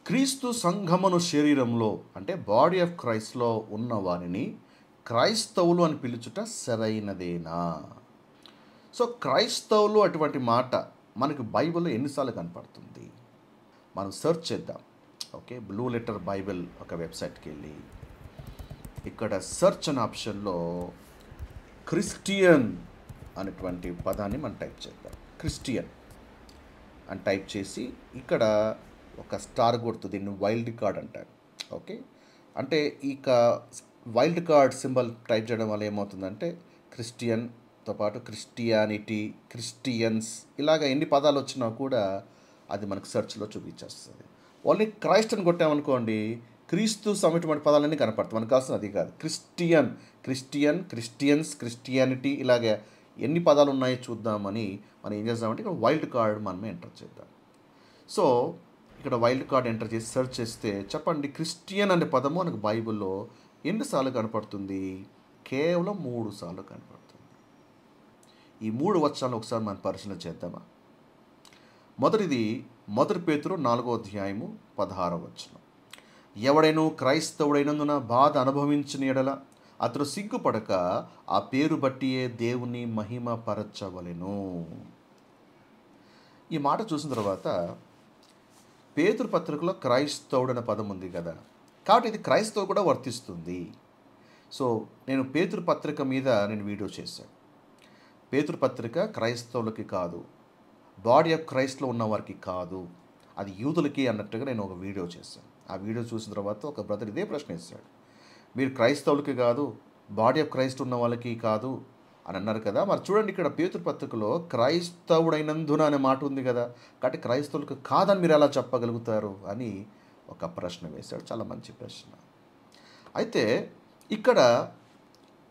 క్రీస్తు సంఘమును శరీరంలో అంటే బాడీ ఆఫ్ క్రైస్ట్లో ఉన్న వారిని క్రైస్తవులు అని పిలుచుట సరైనదేనా? సో క్రైస్తవులు అటువంటి మాట మనకు బైబిల్లో ఎన్నిసార్లు కనపడుతుంది? మనం సెర్చ్ చేద్దాం. ఓకే, బ్లూ లెటర్ బైబిల్ ఒక వెబ్సైట్కి వెళ్ళి ఇక్కడ సెర్చ్ అనే ఆప్షన్లో క్రిస్టియన్ అనేటువంటి పదాన్ని మనం టైప్ చేద్దాం. క్రిస్టియన్ అని టైప్ చేసి ఇక్కడ ఒక స్టార్ గుర్తు, దీన్ని వైల్డ్ కార్డ్ అంటారు. ఓకే, అంటే ఇక వైల్డ్ కార్డ్ సింబల్ టైప్ చేయడం వల్ల ఏమవుతుందంటే క్రిస్టియన్తో పాటు క్రిస్టియానిటీ, క్రిస్టియన్స్ ఇలాగ ఎన్ని పదాలు వచ్చినా కూడా అది మనకు సెర్చ్లో చూపించేస్తుంది. ఓన్లీ క్రైస్ట్ అని కొట్టామనుకోండి, క్రీస్తు సమైనటువంటి పదాలన్నీ కనపడతాయి. మనకు కావాల్సిన అది కాదు. క్రిస్టియన్, క్రిస్టియన్, క్రిస్టియన్స్, క్రిస్టియానిటీ ఇలాగ ఎన్ని పదాలు ఉన్నాయో చూద్దామని మనం ఏం చేద్దామంటే ఇక్కడ వైల్డ్ కార్డ్ మనమే ఎంటర్ చేద్దాం. సో ఇక్కడ వైల్డ్ కార్డ్ ఎంటర్ చేసి సెర్చ్ చేస్తే చెప్పండి, క్రిస్టియన్ అనే పదము మనకు బైబిల్లో ఎన్నిసార్లు కనపడుతుంది? కేవలం 3 సార్లు కనపడుతుంది. ఈ 3 వచనాలు ఒకసారి మనం పరిశీలన చేద్దామా? మొదటిది 1 పేతురు 4వ అధ్యాయము 16వ వచనం. ఎవడైనా క్రైస్తవుడైనందున బాధ అనుభవించిన ఎడల అతడు సిగ్గుపడక ఆ పేరు బట్టియే దేవుని మహిమ పరచవలెను. ఈ మాట చూసిన తర్వాత పేతురు పత్రికలో క్రైస్తవుడు అనే పదం ఉంది కదా, కాబట్టి ఇది క్రైస్తవు కూడా వర్తిస్తుంది. సో నేను పేతురు పత్రిక మీద నేను వీడియో చేశాను. పేతురు పత్రిక క్రైస్తవులకి కాదు, బాడీ ఆఫ్ క్రైస్ట్లో ఉన్న వారికి కాదు, అది యూదులకి అన్నట్టుగా నేను ఒక వీడియో చేశాను. ఆ వీడియో చూసిన తర్వాత ఒక బ్రదర్ ఇదే ప్రశ్న వేశాడు, మీరు క్రైస్తవులకి కాదు, బాడీ ఆఫ్ క్రైస్ట్ ఉన్న వాళ్ళకి కాదు అని అన్నారు కదా, మరి చూడండి ఇక్కడ పేతురు పత్రికలో క్రైస్తవుడైనందున అనే మాట ఉంది కదా, కాబట్టి క్రైస్తవులకు కాదని మీరు ఎలా చెప్పగలుగుతారు అని ఒక ప్రశ్న వేశాడు. చాలా మంచి ప్రశ్న. అయితే ఇక్కడ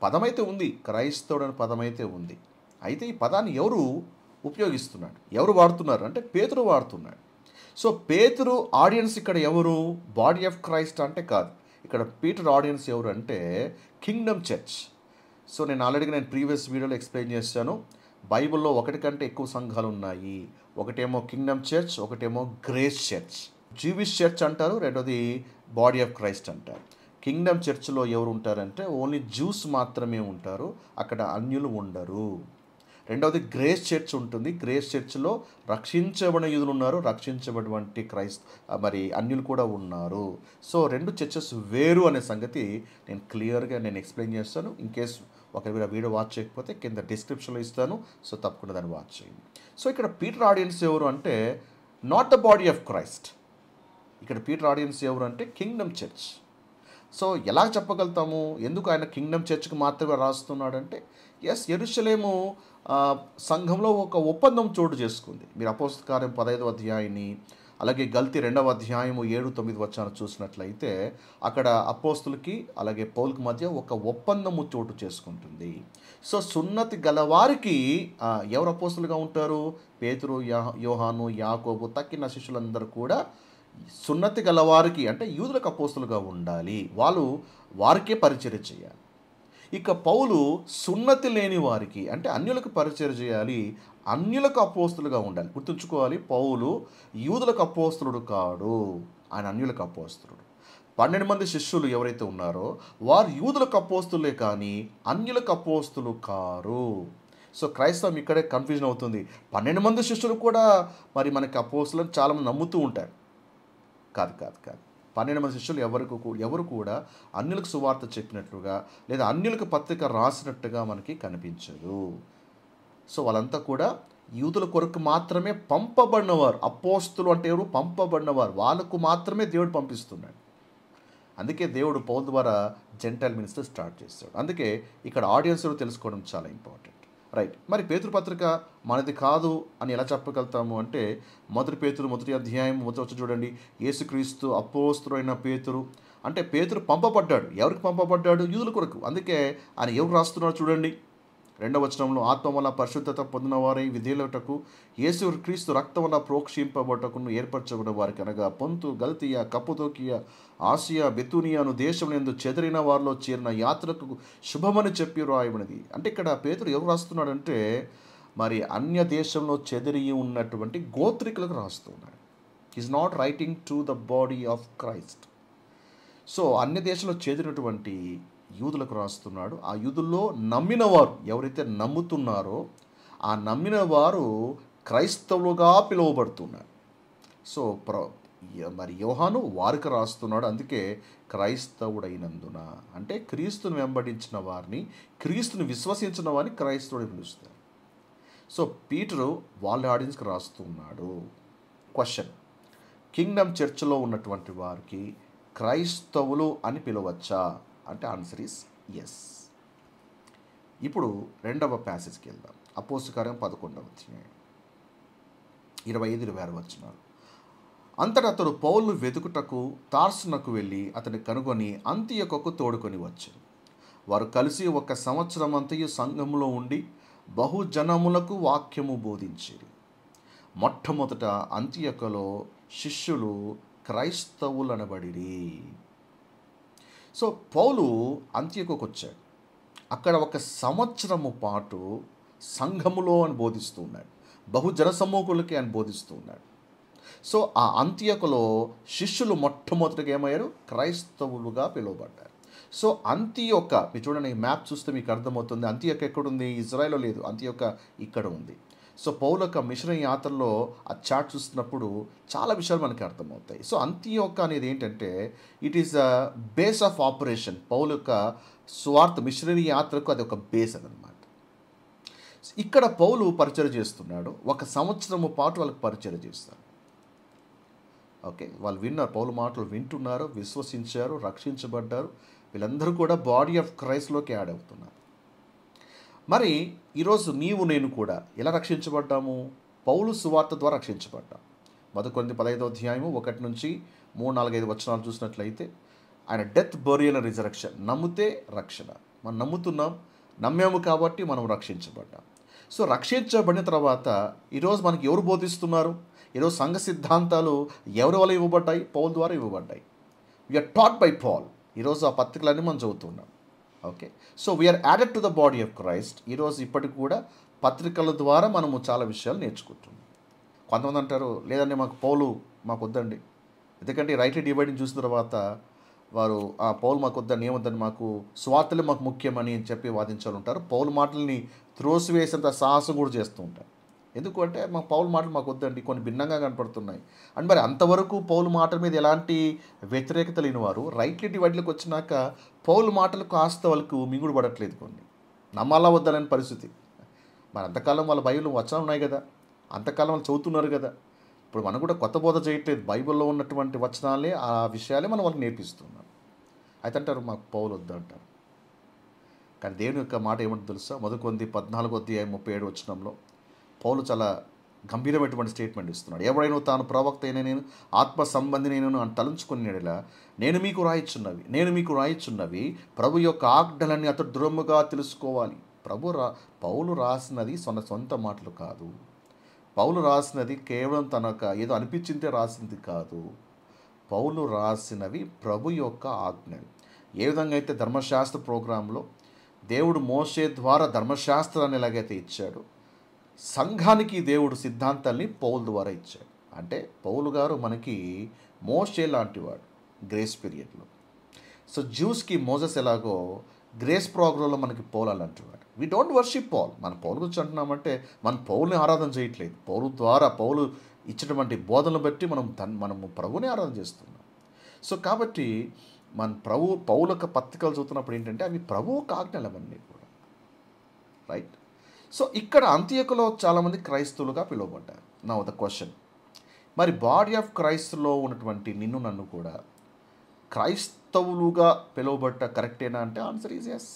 పదమైతే ఉంది, క్రైస్తవుడు అనే పదమైతే ఉంది. అయితే ఈ పదాన్ని ఎవరు ఉపయోగిస్తున్నాడు, ఎవరు వాడుతున్నారు అంటే పేతురు వాడుతున్నాడు. సో పేతురు ఆడియన్స్ ఇక్కడ ఎవరు? బాడీ ఆఫ్ క్రైస్ట్ అంటే కాదు. ఇక్కడ పీటర్ ఆడియన్స్ ఎవరు అంటే కింగ్డమ్ చర్చ్. సో నేను ఆల్రెడీగా ప్రీవియస్ వీడియోలో ఎక్స్ప్లెయిన్ చేశాను, బైబిల్లో ఒకటి కంటే ఎక్కువ సంఘాలు ఉన్నాయి. ఒకటేమో కింగ్డమ్ చర్చ్, ఒకటేమో గ్రేస్ చర్చ్. జూవిష్ చర్చ్ అంటారు, రెండోది బాడీ ఆఫ్ క్రైస్ట్ అంటారు. కింగ్డమ్ చర్చ్లో ఎవరు ఉంటారంటే ఓన్లీ జ్యూస్ మాత్రమే ఉంటారు, అక్కడ అన్యులు ఉండరు. రెండవది గ్రేస్ చర్చ్ ఉంటుంది, గ్రేస్ చర్చ్లో రక్షించబడిన యూదులు ఉన్నారు, రక్షించబడినటువంటి మరి అన్యులు కూడా ఉన్నారు. సో 2 చర్చెస్ వేరు అనే సంగతి నేను క్లియర్గా ఎక్స్ప్లెయిన్ చేస్తాను. ఇన్ కేస్ ఒకవేళ వీడియో వాచ్ చేయకపోతే కింద డిస్క్రిప్షన్లో ఇస్తాను, సో తప్పకుండా దాన్ని వాచ్ చేయండి. సో ఇక్కడ పీటర్ ఆడియన్స్ ఎవరు అంటే not the body of Christ. ఇక్కడ పీటర్ ఆడియన్స్ ఎవరు అంటే కింగ్డమ్ చర్చ్. సో ఎలా చెప్పగలుగుతాము, ఎందుకు ఆయన కింగ్డమ్ చర్చ్కి మాత్రమే రాస్తున్నాడంటే ఎస్, యెరూషలేము సంఘంలో ఒక ఒప్పందం చోటు చేసుకుంది. మీరు అపోస్తల కార్యం 15వ అధ్యాయాన్ని, అలాగే గల్తీ 2వ అధ్యాయము 7-9 వచనాలు చూసినట్లయితే అక్కడ అపోస్తులకి అలాగే పౌలుకి మధ్య ఒక ఒప్పందము చోటు చేసుకుంటుంది. సో సున్నతి గలవారికి ఎవరు అపోస్తులుగా ఉంటారు? పేతురు, యోహాను, యాకోబు తక్కిన శిష్యులందరూ కూడా సున్నతి గలవారికి అంటే యూదులకు అపోస్తులుగా ఉండాలి, వారికే పరిచర్య చేయాలి. ఇక పౌలు సున్నతి లేని వారికి అంటే అన్యులకు పరిచర్య చేయాలి, అన్యులకు అపోస్తులుగా ఉండాలి. గుర్తుంచుకోవాలి, పౌలు యూదులకు అపోస్తులుడు కాడు, ఆయన అన్యులకు అపోస్తులుడు. 12 మంది శిష్యులు ఎవరైతే ఉన్నారో వారు యూదులకు అపోస్తులే కానీ అన్యులకు అపోస్తులు కారు. సో క్రైస్తవం ఇక్కడే కన్ఫ్యూజన్ అవుతుంది. 12 మంది శిష్యులు కూడా మరి మనకి అపోస్తులను చాలామంది నమ్ముతూ ఉంటారు. కాదు 12 మంది శిష్యులు ఎవరు కూడా అన్యులకు సువార్త చెప్పినట్లుగా లేదా అన్యులకు పత్రిక రాసినట్టుగా మనకి కనిపించదు. సో వాళ్ళంతా కూడా యూదుల కొరకు మాత్రమే పంపబడినవారు. అపోస్తులు అంటే ఎవరు? పంపబడినవారు. వాళ్ళకు మాత్రమే దేవుడు పంపిస్తున్నాడు. అందుకే దేవుడు పౌలు ద్వారా జెంటైల్ మినిస్ట్రీ స్టార్ట్ చేస్తాడు. అందుకే ఇక్కడ ఆడియన్స్ తెలుసుకోవడం చాలా ఇంపార్టెంట్. రైట్, మరి పేతురు పత్రిక మనది కాదు అని ఎలా చెప్పగలుగుతాము అంటే 1 పేతురు 1వ అధ్యాయం 1వ వచనం చూడండి. యేసుక్రీస్తు అపోస్తలుడైన పేతురు అంటే పేతురు పంపబడ్డాడు. ఎవరికి పంపబడ్డాడు? యూదుల కొరకు. అందుకే ఆయన ఎవరు రాస్తున్నాడు చూడండి. 2వ వచనంలో ఆత్మ వల్ల పరిశుద్ధత పొందిన వారై విధేయులటకు యేసు క్రీస్తు రక్తం వల్ల ప్రోక్షింపబడటకును ఏర్పరచబడిన వారికి అనగా పొంతు, గల్తీయ, కప్పుతోకియ, ఆసియా, బెతూనియాను దేశంలో చెదిరిన వారిలో చేరిన యాత్రకు శుభమని చెప్పి రాయబడినది. అంటే ఇక్కడ పేతురు ఎవరు రాస్తున్నాడంటే మరి అన్య దేశంలో చెదిరి ఉన్నటువంటి గోత్రికులకు రాస్తున్నాడు. Is not writing to the body of Christ. So అన్ని దేశాల్లో చేరినటువంటి యూదులకు రాస్తున్నాడు. ఆ యూదుల్లో నమ్మిన వారు ఎవరైతే నమ్ముతున్నారో ఆ నమ్మిన వారు క్రైస్తవులుగా పిలువబడుతున్నారు. సో మరి యోహాను వారికి రాస్తున్నాడు. అందుకే క్రైస్తవుడైనందున అంటే క్రీస్తుని వెంబడించిన వారిని, క్రీస్తుని విశ్వసించిన వారిని క్రైస్తవుడు పిలుస్తారు. సో పీటరు వాళ్ళ ఆడియన్స్కి రాస్తున్నాడు. క్వశ్చన్: కింగ్డమ్ చర్చ్లో ఉన్నటువంటి వారికి క్రైస్తవులు అని పిలవచ్చా అంటే ఆన్సర్ ఈస్ ఎస్. ఇప్పుడు రెండవ ప్యాసేజ్కి వెళ్దాం. అపోస్తలుల కార్యం 11వ అధ్యాయం 25-26 వచనాలు. అంతటా అతడు పౌలును వెతుకుటకు తార్సునకు వెళ్ళి అతని కనుగొని అంతియొకకు తోడుకొని వచ్చారు. వారు కలిసి 1 సంవత్సరం అంతయు సంఘములో ఉండి బహుజనములకు వాక్యము బోధించారు. మొట్టమొదట అంతియొకలో శిష్యులు క్రైస్తవులనబడిరి. సో పౌలు అంతియొకకు వచ్చాడు. అక్కడ 1 సంవత్సరము పాటు సంఘములో అని బోధిస్తూ ఉన్నాడు. బహుజన సమూహులకి అని బోధిస్తూ ఉన్నాడు. సో ఆ అంతియొకలో శిష్యులు మొట్టమొదటిగా ఏమయ్యారు? క్రైస్తవులుగా పిలువబడ్డారు. సో అంతియొక, మీరు చూడండి, మ్యాప్ చూస్తే మీకు అర్థమవుతుంది. అంతియొక ఎక్కడుంది? ఇజ్రాయెల్లో లేదు. అంతియొక ఇక్కడ ఉంది. సో పౌలు యొక్క మిషనరీ యాత్రలో ఆ చార్ట్ చూస్తున్నప్పుడు చాలా విషయాలు మనకి అర్థమవుతాయి. సో అంతియొక అనేది ఏంటంటే it is a base of operation. పౌలు యొక్క స్వార్థ మిషనరీ యాత్రకు అది ఒక బేస్ అదనమాట. ఇక్కడ పౌలు పరిచయం చేస్తున్నాడు. 1 సంవత్సరము పాటు వాళ్ళకి పరిచయం చేస్తాడు. ఓకే, వాళ్ళు విన్నారు, పౌలు మాటలు వింటున్నారు, విశ్వసించారు, రక్షించబడ్డారు. వీళ్ళందరూ కూడా బాడీ ఆఫ్ క్రైస్ట్లోకి యాడ్ అవుతున్నారు. మరి ఈరోజు నీవు నేను కూడా ఎలా రక్షించబడ్డాము? పౌలు సువార్త ద్వారా రక్షించబడ్డాం. 1 కొరింథీ 15వ అధ్యాయము 1 నుంచి 3, 4, 5 వచనాలు చూసినట్లయితే ఆయన డెత్, బరియల్ అండ్ రిజరెక్షన్, నమ్మితే రక్షణ. మనం నమ్ముతున్నాం, నమ్మాము కాబట్టి మనం రక్షించబడ్డాం. సో రక్షించబడిన తర్వాత ఈరోజు మనకి ఎవరు బోధిస్తున్నారు? ఈరోజు సంఘ సిద్ధాంతాలు ఎవరి వల్ల ఇవ్వబడ్డాయి? పౌల్ ద్వారా ఇవ్వబడ్డాయి. We're taught by Paul. ఈరోజు ఆ పత్రికలన్నీ మనం చదువుతున్నాం. Okay, so we're added to the body of Christ. ఈరోజు ఇప్పటికి కూడా పత్రికల ద్వారా మనము చాలా విషయాలు నేర్చుకుంటున్నాం. కొంతమంది అంటారు, లేదండి మాకు పౌలు మాకు వద్దండి, ఎందుకంటే రైట్లీ డివైడింగ్ చూసిన తర్వాత వారు ఆ పౌలు మాకు వద్దని, ఏమొద్దని, మాకు స్వార్థలే మాకు ముఖ్యమని చెప్పి వాదించాలి ఉంటారు. పౌలు మాటల్ని త్రోసివేసేంత సాహసం కూడా చేస్తూ ఉంటారు. ఎందుకంటే మా పౌలు మాటలు మాకు వద్దండి, కొన్ని భిన్నంగా కనపడుతున్నాయి. అండ్ మరి అంతవరకు పౌలు మాటల మీద ఎలాంటి వ్యతిరేకత లేని వారు రైట్లీ డివైడ్లోకి వచ్చినాక పౌలు మాటలు కాస్త వాళ్ళకు మింగుడు పడట్లేదు, కొన్ని నమ్మాలా వద్దాలని పరిస్థితి. మరి అంతకాలం వాళ్ళ బైబిల్లో వచనాలు ఉన్నాయి కదా, అంతకాలం వాళ్ళు చదువుతున్నారు కదా. ఇప్పుడు మనం కూడా కొత్త బోధ చేయట్లేదు, బైబిల్లో ఉన్నటువంటి వచనాలే, ఆ విషయాలే మనం వాళ్ళకి నేర్పిస్తున్నాం. అయితే అంటారు మాకు పౌలు వద్దు అంటారు. కానీ దేవుని యొక్క మాట ఏమంటే తెలుసా? 1 కొరింథీ 14వ అధ్యాయం 37 వచనంలో పౌలు చాలా గంభీరమైనటువంటి స్టేట్మెంట్ ఇస్తున్నాడు. ఎవడైనా తాను ప్రవక్త అయినా నేను ఆత్మ సంబంధినైనను అని తలంచుకునేలా నేను మీకు రాయిచున్నవి ప్రభు యొక్క ఆజ్ఞలన్నీ అతడు దృఢముగా తెలుసుకోవాలి. పౌలు రాసినది సొంత మాటలు కాదు. పౌలు రాసినది కేవలం తనకు ఏదో అనిపించిందే రాసింది కాదు. పౌలు రాసినవి ప్రభు యొక్క ఆజ్ఞలు. ఏ విధంగా అయితే ధర్మశాస్త్ర ప్రోగ్రాంలో దేవుడు మోషే ద్వారా ధర్మశాస్త్రాన్ని ఎలాగైతే ఇచ్చాడు, సంఘానికి దేవుడు సిద్ధాంతాల్ని పౌలు ద్వారా ఇచ్చాడు. అంటే పౌలు గారు మనకి మోషే లాంటివాడు గ్రేస్ పీరియడ్లో. సో జ్యూస్కి మోజెస్ ఎలాగో గ్రేస్ ప్రోగ్రాంలో మనకి పౌలు అలాంటివాడు. We don't worship Paul. మన పౌలు గురించి అంటున్నామంటే మన పౌల్ని ఆరాధన చేయట్లేదు. పౌలు ద్వారా పౌలు ఇచ్చినటువంటి బోధనలు బట్టి మనము ప్రభుని ఆరాధన చేస్తున్నాం. సో కాబట్టి మన పౌలు యొక్క పత్రికలు చదువుతున్నప్పుడు ఏంటంటే అవి ప్రభువు ఆజ్ఞలు అవన్నీ కూడా, రైట్. సో ఇక్కడ అంత్యకులో చాలామంది క్రైస్తవులుగా పిలువబడ్డారు. నౌ ద క్వశ్చన్, మరి బాడీ ఆఫ్ క్రైస్ట్లో ఉన్నటువంటి నిన్ను నన్ను కూడా క్రైస్తవులుగా పిలువబడ్డ కరెక్టేనా అంటే ఆన్సర్ ఈజ్ ఎస్.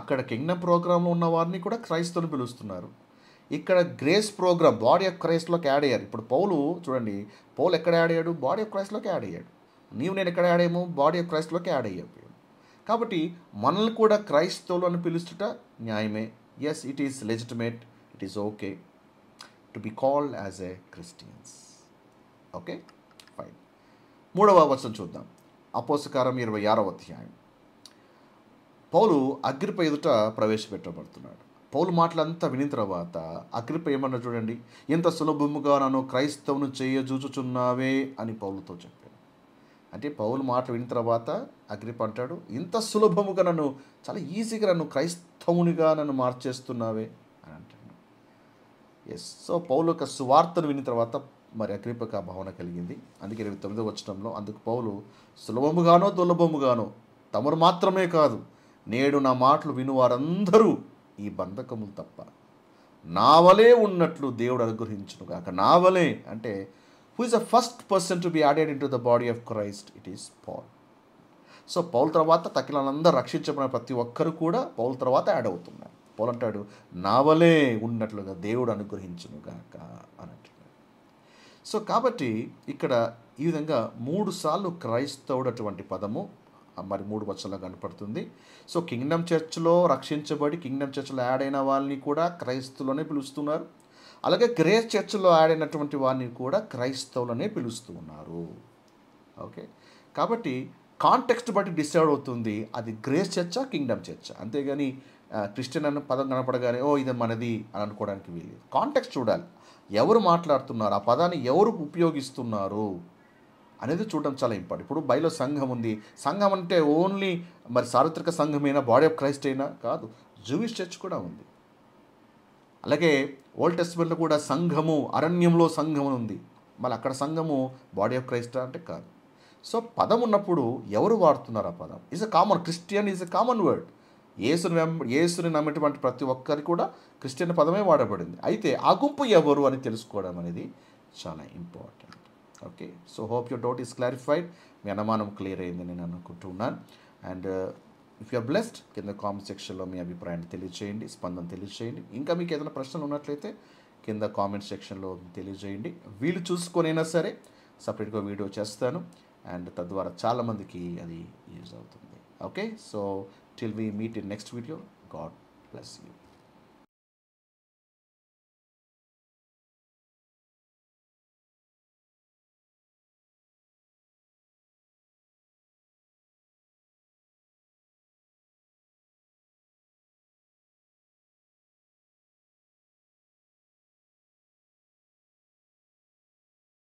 అక్కడ కింగ్డమ్ ప్రోగ్రాంలో ఉన్న వారిని కూడా క్రైస్తవులు పిలుస్తున్నారు. ఇక్కడ గ్రేస్ ప్రోగ్రామ్ బాడీ ఆఫ్ క్రైస్ట్లోకి యాడ్ అయ్యారు. ఇప్పుడు పౌలు చూడండి, పౌలు ఎక్కడ యాడ్ అయ్యాడు? బాడీ ఆఫ్ క్రైస్ట్లోకి యాడ్ అయ్యాడు. నీవు నేను ఎక్కడ యాడ్ అయ్యాము? బాడీ ఆఫ్ క్రైస్ట్లోకి యాడ్ అయ్యాము. కాబట్టి మనల్ని కూడా క్రైస్తవులు అని పిలుస్తుట న్యాయమే. Yes, it is legitimate, it is okay to be called as a Christians. Okay, fine. 3వ వచనం చూద్దాం. అపోస్తలుల కార్యం 26వ అధ్యాయం. పౌలు అగ్రిప్ప ఎదుట ప్రవేశపెట్టబడుతున్నాడు. పౌలు మాటలంతా వినిన తర్వాత అగ్రిప్ప ఏమన్నా చూడండి, ఎంత సులభముగా నన్ను క్రైస్తవును చేయజూచుచున్నావే అని పౌలుతో చెప్పాడు. అంటే పౌలు మాటలు విన్న తర్వాత అగ్రిప్ప అంటాడు, ఇంత సులభముగా నన్ను, చాలా ఈజీగా నన్ను క్రైస్తవునిగా నన్ను మార్చేస్తున్నావే అని అంటాడు. ఎస్. సో పౌలు యొక్క సువార్తను విన్న తర్వాత మరి అగ్రిప్పకు ఆ భావన కలిగింది. అందుకే 29వ వచనంలో, అందుకు పౌలు, సులభముగానో దుర్లభముగానో తమరు మాత్రమే కాదు, నేడు నా మాటలు విను వారందరూ ఈ బంధకములు తప్ప నా వలే ఉన్నట్లు దేవుడు అనుగ్రహించును గాక. నా వలే అంటే who is the first person to be added into the body of Christ? It is Paul. So Paul తర్వాత తక్కిలందరూ రక్షించబడిన ప్రతి ఒక్కరు కూడా పౌల్ తర్వాత యాడ్ అవుతున్నారు. పౌలు అంటాడు, నా వలే ఉన్నట్లుగా దేవుడు అనుగ్రహించును గాక అని అంటున్నాడు. సో కాబట్టి ఇక్కడ ఈ విధంగా 3 సార్లు క్రైస్తవుడు అటువంటి పదము మరి 3 వచనాల్లో కనపడుతుంది. సో కింగ్డమ్ చర్చ్లో రక్షించబడి కింగ్డమ్ చర్చ్లో యాడ్ అయిన వాళ్ళని కూడా క్రైస్తవులనే పిలుస్తున్నారు. అలాగే గ్రేస్ చర్చ్లో యాడ్ అయినటువంటి వారిని కూడా క్రైస్తవులనే పిలుస్తూ ఉన్నారు. ఓకే, కాబట్టి కాంటెక్స్ట్ బట్టి డిసైడ్ అవుతుంది అది గ్రేస్ చర్చా కింగ్డమ్ చర్చా. అంతేగాని క్రిస్టియన్ అన్న పదం కనపడగానే ఓ ఇది మనది అని అనుకోవడానికి వీలు. కాంటెక్స్ట్ చూడాలి, ఎవరు మాట్లాడుతున్నారు, ఆ పదాన్ని ఎవరు ఉపయోగిస్తున్నారు అనేది చూడడం చాలా ఇంపార్టెంట్. ఇప్పుడు బైబిల్లో సంఘం ఉంది. సంఘం అంటే ఓన్లీ మరి సార్వత్రిక సంఘమైనా, బాడీ ఆఫ్ క్రైస్ట్ అయినా కాదు, జూయిష్ చర్చ్ కూడా ఉంది. అలాగే ఓల్డ్ టెస్ట్మెంట్లో కూడా సంఘము, అరణ్యంలో సంఘం ఉంది. మళ్ళీ అక్కడ సంఘము బాడీ ఆఫ్ క్రైస్ట్ అంటే కాదు. సో పదం ఉన్నప్పుడు ఎవరు వాడుతున్నారు ఆ పదం? Is a common, Christian is a common word. యేసుని నమ్మేటువంటి ప్రతి ఒక్కరికి కూడా క్రిస్టియన్ పదమే వాడబడింది. అయితే ఆ గుంపు ఎవరు అని తెలుసుకోవడం అనేది చాలా important. Okay, so hope your doubt is clarified. మీ అనుమానం క్లియర్ అయిందని నేను అనుకుంటున్నాను. అండ్ ఇఫ్ యూఆర్ బ్లెస్డ్, కింద కామెంట్ సెక్షన్లో మీ అభిప్రాయాన్ని తెలియజేయండి, స్పందన తెలియజేయండి. ఇంకా మీకు ఏదైనా ప్రశ్నలు ఉన్నట్లయితే కింద కామెంట్ సెక్షన్లో తెలియజేయండి. వీళ్ళు చూసుకొనైనా సరే సపరేట్గా వీడియో చేస్తాను, అండ్ తద్వారా చాలామందికి అది యూజ్ అవుతుంది. Okay, so till we meet in next video, God bless you.